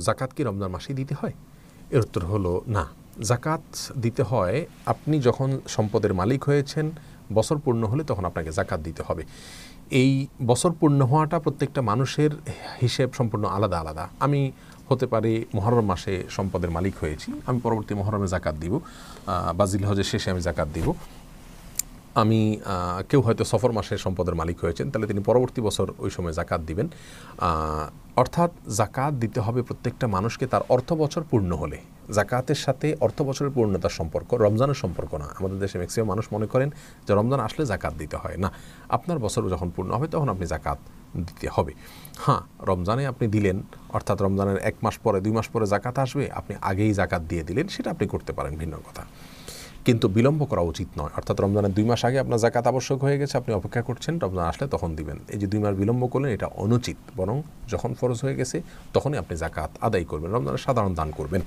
জাকাত কি রমজান মাসেই দিতে হয়? এর উত্তর হলো না, জাকাত দিতে হয় আপনি যখন সম্পদের মালিক হয়েছেন, বছর পূর্ণ হলে তখন আপনাকে জাকাত দিতে হবে। এই বছর পূর্ণ হওয়াটা প্রত্যেকটা মানুষের হিসেব সম্পূর্ণ আলাদা আলাদা। আমি হতে পারে মুহররম মাসে সম্পদের মালিক হয়েছি, আমি পরবর্তী মুহররমে জাকাত দিব, বা জিলহজের শেষে আমি জাকাত দিব। আমি কেউ হয়তো সফর মাসে সম্পদের মালিক হয়েছেন, তাহলে তিনি পরবর্তী বছর ওই সময় জাকাত দিবেন। অর্থাৎ জাকাত দিতে হবে প্রত্যেকটা মানুষকে তার অর্থ বছর পূর্ণ হলে। জাকাতের সাথে অর্থ বছরের পূর্ণতার সম্পর্ক, রমজানের সম্পর্ক না। আমাদের দেশে ম্যাক্সিমাম মানুষ মনে করেন যে রমজান আসলে জাকাত দিতে হয় না, আপনার বছর যখন পূর্ণ হবে তখন আপনি জাকাত দিতে হবে। হ্যাঁ, রমজানে আপনি দিলেন, অর্থাৎ রমজানের 1 মাস পরে 2 মাস পরে জাকাত আসবে, আপনি আগেই জাকাত দিয়ে দিলেন, সেটা আপনি করতে পারেন, ভিন্ন কথা। কিন্তু বিলম্ব করা উচিত নয়। অর্থাৎ রমজানের 2 মাস আগে আপনার জাকাত আবশ্যক হয়ে গেছে, আপনি অপেক্ষা করছেন রমজান আসলে তখন দিবেন, এই যে 2 মাস বিলম্ব করলেন, এটা অনুচিত। বরং যখন ফরজ হয়ে গেছে তখনই আপনি জাকাত আদায় করবেন, রমজানের সাধারণ দান করবেন।